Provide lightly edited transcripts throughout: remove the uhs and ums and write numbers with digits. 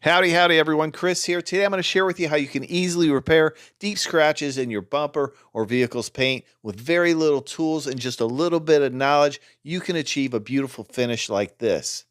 Howdy, howdy everyone, Chris here. Today I'm going to share with you how you can easily repair deep scratches in your bumper or vehicle's paint with very little tools and just a little bit of knowledge. You can achieve a beautiful finish like this.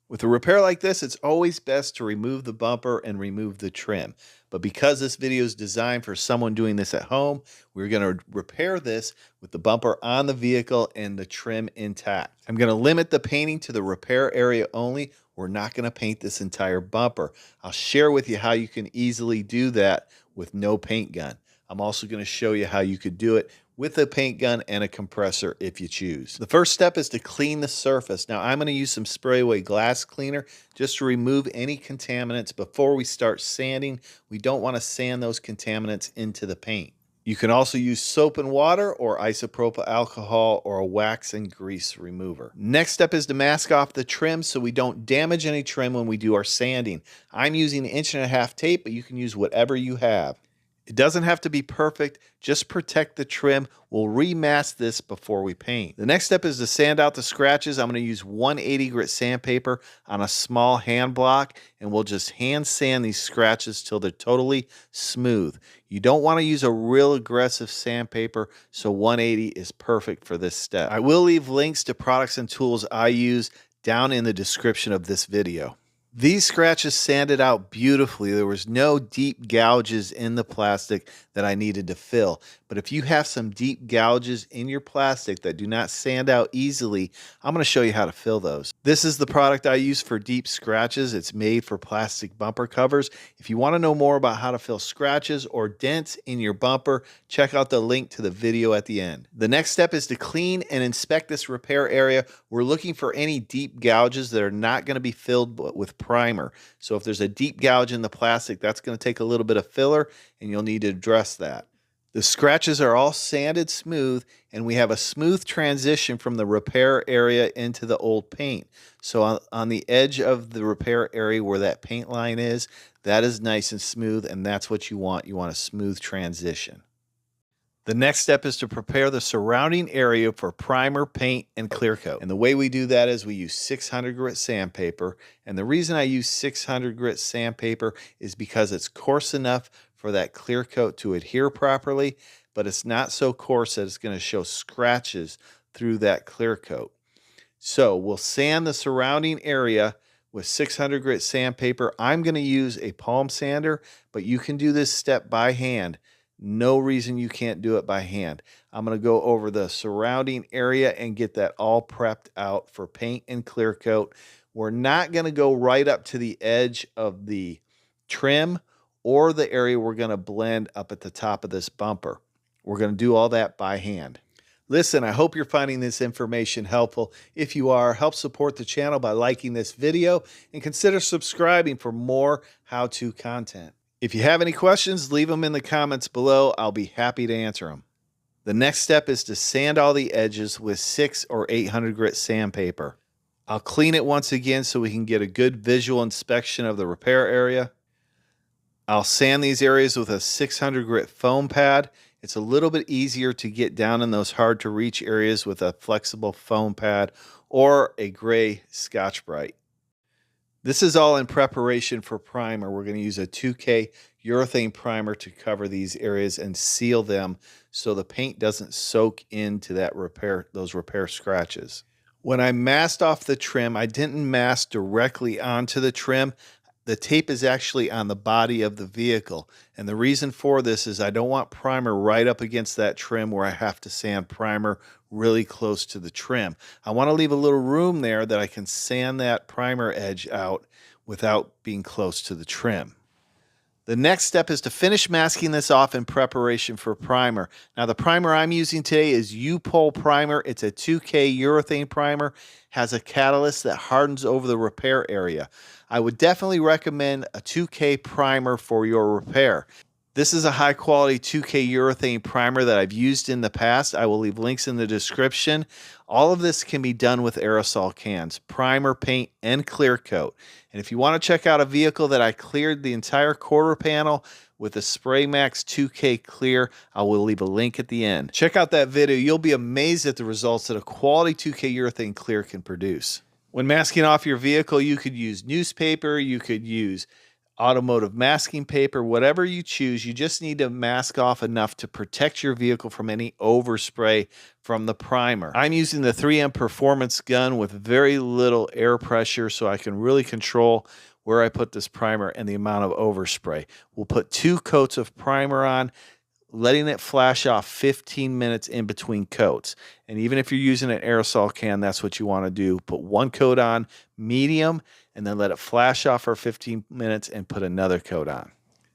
With a repair like this, it's always best to remove the bumper and remove the trim. But because this video is designed for someone doing this at home, we're going to repair this with the bumper on the vehicle and the trim intact. I'm going to limit the painting to the repair area only. We're not going to paint this entire bumper. I'll share with you how you can easily do that with no paint gun. I'm also going to show you how you could do it with a paint gun and a compressor if you choose. The first step is to clean the surface. Now I'm going to use some spray away glass cleaner just to remove any contaminants before we start sanding. We don't want to sand those contaminants into the paint. You can also use soap and water or isopropyl alcohol or a wax and grease remover. Next step is to mask off the trim so we don't damage any trim when we do our sanding. I'm using 1.5 inch tape, but you can use whatever you have. It doesn't have to be perfect, just protect the trim. We'll remask this before we paint. The next step is to sand out the scratches. I'm going to use 180 grit sandpaper on a small hand block, and we'll just hand sand these scratches till they're totally smooth. You don't want to use a real aggressive sandpaper, so 180 is perfect for this step. I will leave links to products and tools I use down in the description of this video. These scratches sanded out beautifully. There was no deep gouges in the plastic that I needed to fill. But if you have some deep gouges in your plastic that do not sand out easily, I'm going to show you how to fill those. This is the product I use for deep scratches. It's made for plastic bumper covers. If you want to know more about how to fill scratches or dents in your bumper, check out the link to the video at the end. The next step is to clean and inspect this repair area. We're looking for any deep gouges that are not going to be filled with primer. So if there's a deep gouge in the plastic, that's going to take a little bit of filler and you'll need to address that. The scratches are all sanded smooth and we have a smooth transition from the repair area into the old paint. So on the edge of the repair area where that paint line is, that is nice and smooth, and that's what you want. You want a smooth transition. The next step is to prepare the surrounding area for primer, paint, and clear coat. And the way we do that is we use 600 grit sandpaper. And the reason I use 600 grit sandpaper is because it's coarse enough for that clear coat to adhere properly, but it's not so coarse that it's going to show scratches through that clear coat. So we'll sand the surrounding area with 600 grit sandpaper. I'm going to use a palm sander, but you can do this step by hand. No reason you can't do it by hand. I'm going to go over the surrounding area and get that all prepped out for paint and clear coat. We're not going to go right up to the edge of the trim or the area we're going to blend up at the top of this bumper. We're going to do all that by hand. Listen, I hope you're finding this information helpful. If you are, help support the channel by liking this video and consider subscribing for more how-to content. If you have any questions, leave them in the comments below. I'll be happy to answer them. The next step is to sand all the edges with 600 or 800 grit sandpaper. I'll clean it once again so we can get a good visual inspection of the repair area. I'll sand these areas with a 600 grit foam pad. It's a little bit easier to get down in those hard to reach areas with a flexible foam pad or a gray Scotch-Brite. This is all in preparation for primer. We're going to use a 2K urethane primer to cover these areas and seal them so the paint doesn't soak into those repair scratches. When I masked off the trim, I didn't mask directly onto the trim. The tape is actually on the body of the vehicle. And the reason for this is I don't want primer right up against that trim where I have to sand primer really close to the trim. I want to leave a little room there that I can sand that primer edge out without being close to the trim. The next step is to finish masking this off in preparation for primer. Now the primer I'm using today is upol primer. It's a 2K urethane primer, has a catalyst that hardens over the repair area. I would definitely recommend a 2K primer for your repair. This is a high quality 2K urethane primer that I've used in the past. I will leave links in the description. All of this can be done with aerosol cans, primer, paint, and clear coat. And if you want to check out a vehicle that I cleared the entire quarter panel with a Spray Max 2K clear, I will leave a link at the end. Check out that video. You'll be amazed at the results that a quality 2K urethane clear can produce. When masking off your vehicle, you could use newspaper, you could use automotive masking paper, whatever you choose. You just need to mask off enough to protect your vehicle from any overspray from the primer. I'm using the 3M Performance gun with very little air pressure so I can really control where I put this primer and the amount of overspray. We'll put 2 coats of primer on, letting it flash off 15 minutes in between coats. And even if you're using an aerosol can, that's what you want to do. Put 1 coat on, medium, and then let it flash off for 15 minutes and put another coat on.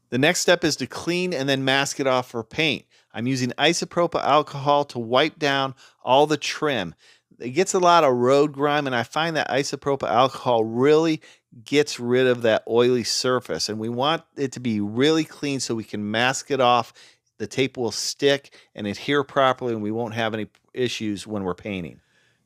The next step is to clean and then mask it off for paint. I'm using isopropyl alcohol to wipe down all the trim. It gets a lot of road grime, and I find that isopropyl alcohol really gets rid of that oily surface. And we want it to be really clean so we can mask it off. The tape will stick and adhere properly, and we won't have any issues when we're painting.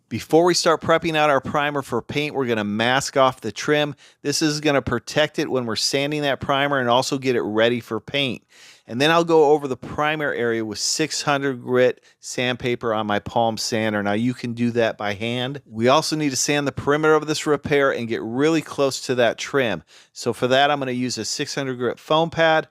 Before we start prepping out our primer for paint, we're going to mask off the trim. This is going to protect it when we're sanding that primer and also get it ready for paint. And then I'll go over the primer area with 600 grit sandpaper on my palm sander. Now you can do that by hand. We also need to sand the perimeter of this repair and get really close to that trim. So for that, I'm going to use a 600 grit foam pad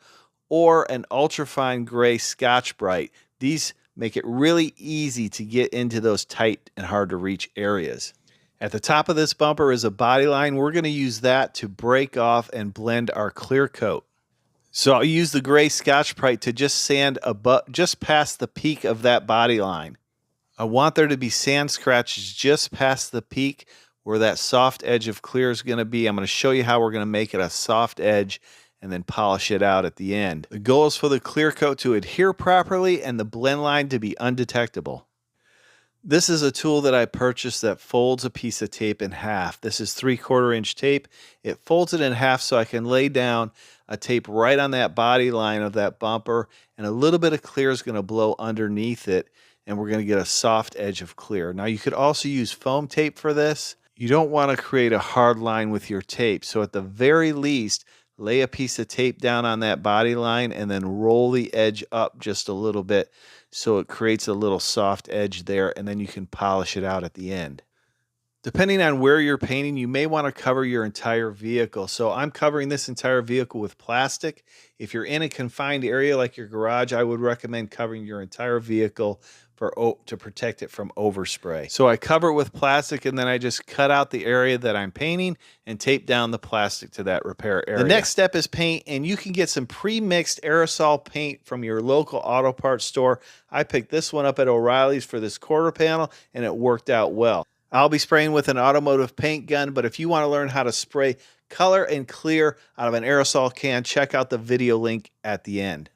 or an ultrafine gray Scotch-Brite. These make it really easy to get into those tight and hard to reach areas. At the top of this bumper is a body line. We're going to use that to break off and blend our clear coat. So I'll use the gray Scotch-Brite to just sand just past the peak of that body line. I want there to be sand scratches just past the peak where that soft edge of clear is going to be. I'm going to show you how we're going to make it a soft edge and then polish it out at the end. The goal is for the clear coat to adhere properly and the blend line to be undetectable. This is a tool that I purchased that folds a piece of tape in half. This is 3/4 inch tape. It folds it in half so I can lay down a tape right on that body line of that bumper, and a little bit of clear is going to blow underneath it, and we're going to get a soft edge of clear. Now you could also use foam tape for this. You don't want to create a hard line with your tape, so at the very least, lay a piece of tape down on that body line and then roll the edge up just a little bit so it creates a little soft edge there, and then you can polish it out at the end. Depending on where you're painting, you may want to cover your entire vehicle. So I'm covering this entire vehicle with plastic. If you're in a confined area like your garage, I would recommend covering your entire vehicle to protect it from overspray. So I cover it with plastic, and then I just cut out the area that I'm painting and tape down the plastic to that repair area. The next step is paint, and you can get some pre-mixed aerosol paint from your local auto parts store. I picked this one up at O'Reilly's for this quarter panel, and it worked out well. I'll be spraying with an automotive paint gun, but if you want to learn how to spray color and clear out of an aerosol can, check out the video link at the end.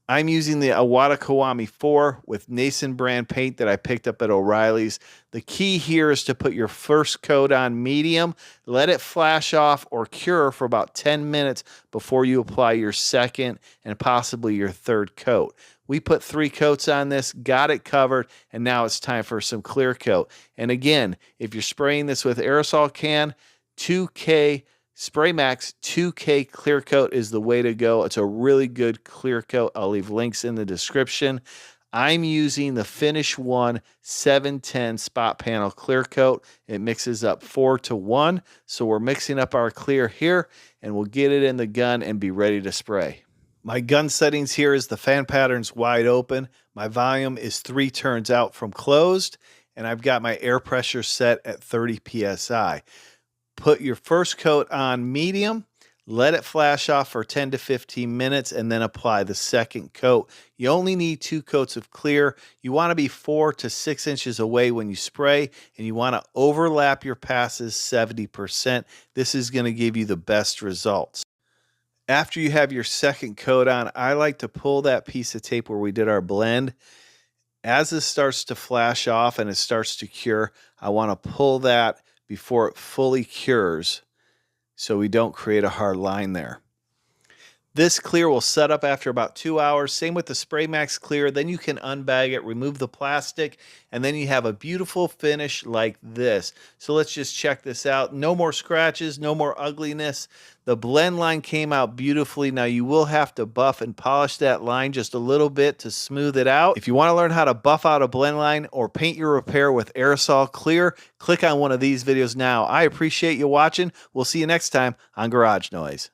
I'm using the Iwata Kiwami 4 with Nason brand paint that I picked up at O'Reilly's. The key here is to put your first coat on medium, let it flash off or cure for about 10 minutes before you apply your second and possibly your third coat. We put 3 coats on this, got it covered, and now it's time for some clear coat. And again, if you're spraying this with aerosol can, 2K Spray Max 2K clear coat is the way to go. It's a really good clear coat. I'll leave links in the description. I'm using the Finish One 710 spot panel clear coat. It mixes up 4-to-1. So we're mixing up our clear here, and we'll get it in the gun and be ready to spray. My gun settings here is the fan pattern's wide open. My volume is 3 turns out from closed, and I've got my air pressure set at 30 PSI. Put your first coat on medium, let it flash off for 10 to 15 minutes, and then apply the second coat. You only need 2 coats of clear. You want to be 4 to 6 inches away when you spray, and you want to overlap your passes 70%. This is going to give you the best results. After you have your second coat on, I like to pull that piece of tape where we did our blend. As this starts to flash off and it starts to cure, I want to pull that before it fully cures so we don't create a hard line there. This clear will set up after about 2 hours. Same with the Spray Max clear. Then you can unbag it, remove the plastic, and then you have a beautiful finish like this. So let's just check this out. No more scratches, no more ugliness. The blend line came out beautifully. Now you will have to buff and polish that line just a little bit to smooth it out. If you want to learn how to buff out a blend line or paint your repair with aerosol clear, click on one of these videos now. I appreciate you watching. We'll see you next time on Garage Noise.